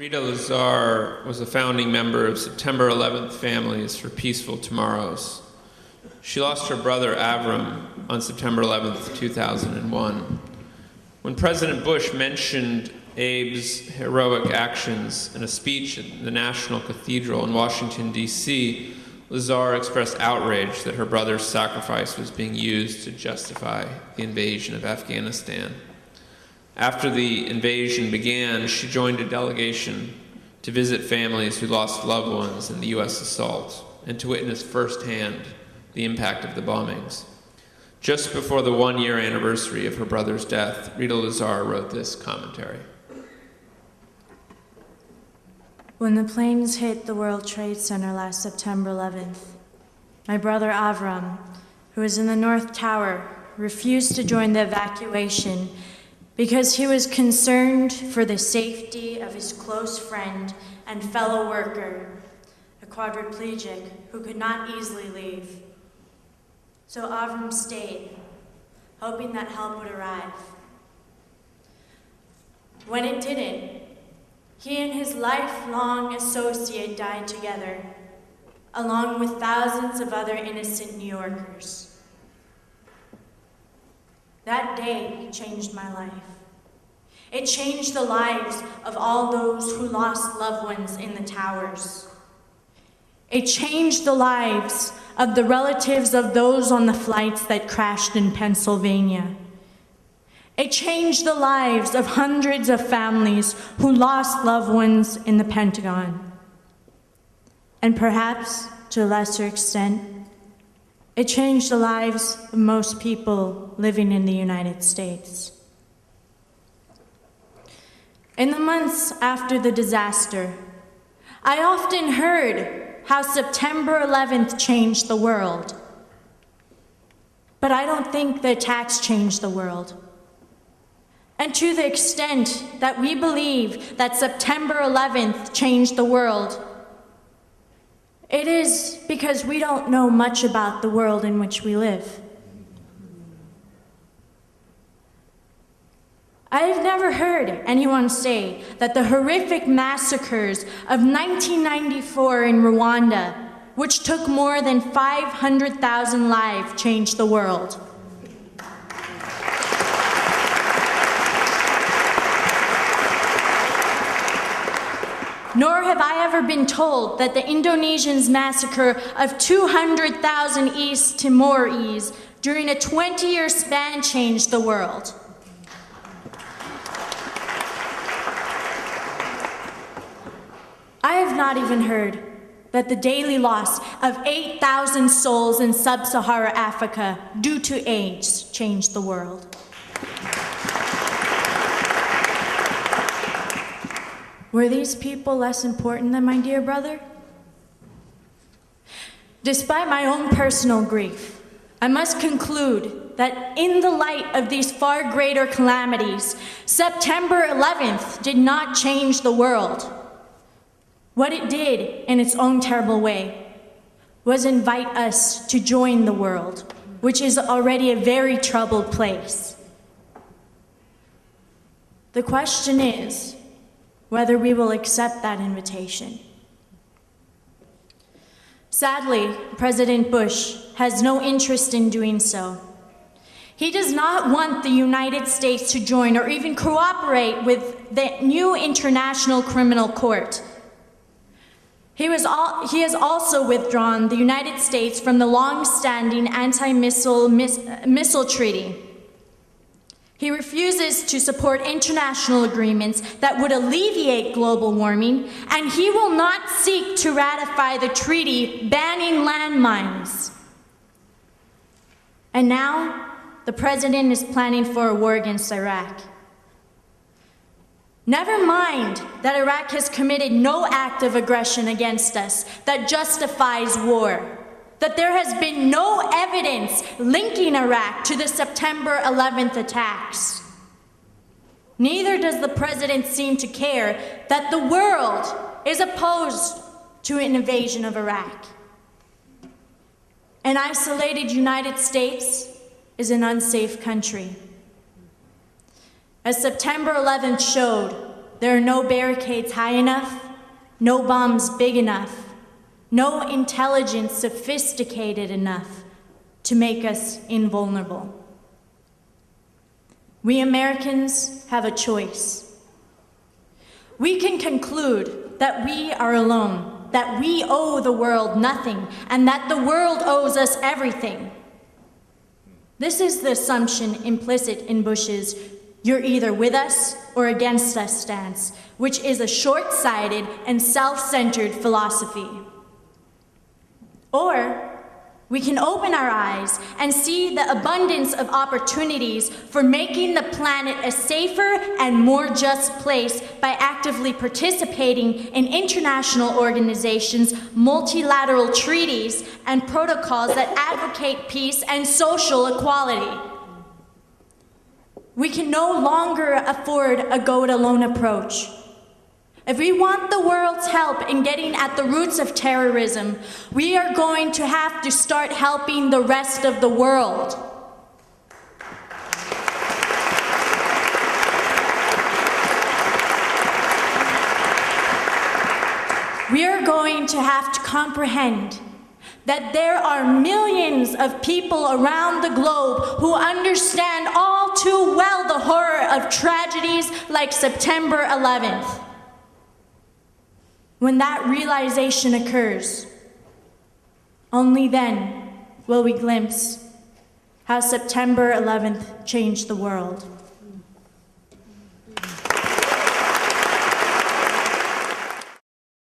Rita Lasar was a founding member of September 11th Families for Peaceful Tomorrows. She lost her brother Avram on September 11th, 2001. When President Bush mentioned Abe's heroic actions in a speech at the National Cathedral in Washington, D.C., Lasar expressed outrage that her brother's sacrifice was being used to justify the invasion of Afghanistan. After the invasion began, she joined a delegation to visit families who lost loved ones in the U.S. assault and to witness firsthand the impact of the bombings. Just before the one-year anniversary of her brother's death, Rita Lasar wrote this commentary. When the planes hit the World Trade Center last September 11th, my brother Avram, who was in the North Tower, refused to join the evacuation because he was concerned for the safety of his close friend and fellow worker, a quadriplegic who could not easily leave. So Avram stayed, hoping that help would arrive. When it didn't, he and his lifelong associate died together, along with thousands of other innocent New Yorkers. That day changed my life. It changed the lives of all those who lost loved ones in the towers. It changed the lives of the relatives of those on the flights that crashed in Pennsylvania. It changed the lives of hundreds of families who lost loved ones in the Pentagon. And perhaps, to a lesser extent, it changed the lives of most people living in the United States. In the months after the disaster, I often heard how September 11th changed the world. But I don't think the attacks changed the world. And to the extent that we believe that September 11th changed the world, it is because we don't know much about the world in which we live. I have never heard anyone say that the horrific massacres of 1994 in Rwanda, which took more than 500,000 lives, changed the world. Nor have I ever been told that the Indonesians' massacre of 200,000 East Timoris during a 20-year span changed the world. I have not even heard that the daily loss of 8,000 souls in sub-Saharan Africa due to AIDS changed the world. Were these people less important than my dear brother? Despite my own personal grief, I must conclude that in the light of these far greater calamities, September 11th did not change the world. What it did, in its own terrible way, was invite us to join the world, which is already a very troubled place. The question is whether we will accept that invitation. Sadly, President Bush has no interest in doing so. He does not want the United States to join or even cooperate with the new International Criminal Court. He has also withdrawn the United States from the long-standing anti-missile treaty. He refuses to support international agreements that would alleviate global warming, and he will not seek to ratify the treaty banning landmines. And now, the president is planning for a war against Iraq. Never mind that Iraq has committed no act of aggression against us that justifies war, that there has been no evidence linking Iraq to the September 11th attacks. Neither does the president seem to care that the world is opposed to an invasion of Iraq. An isolated United States is an unsafe country. As September 11th showed, there are no barricades high enough, no bombs big enough, no intelligence sophisticated enough to make us invulnerable. We Americans have a choice. We can conclude that we are alone, that we owe the world nothing, and that the world owes us everything. This is the assumption implicit in Bush's "you're either with us or against us" stance, which is a short-sighted and self-centered philosophy. Or we can open our eyes and see the abundance of opportunities for making the planet a safer and more just place by actively participating in international organizations, multilateral treaties, and protocols that advocate peace and social equality. We can no longer afford a go-it-alone approach. If we want the world's help in getting at the roots of terrorism, we are going to have to start helping the rest of the world. We are going to have to comprehend that there are millions of people around the globe who understand all too well the horror of tragedies like September 11th. When that realization occurs, only then will we glimpse how September 11th changed the world.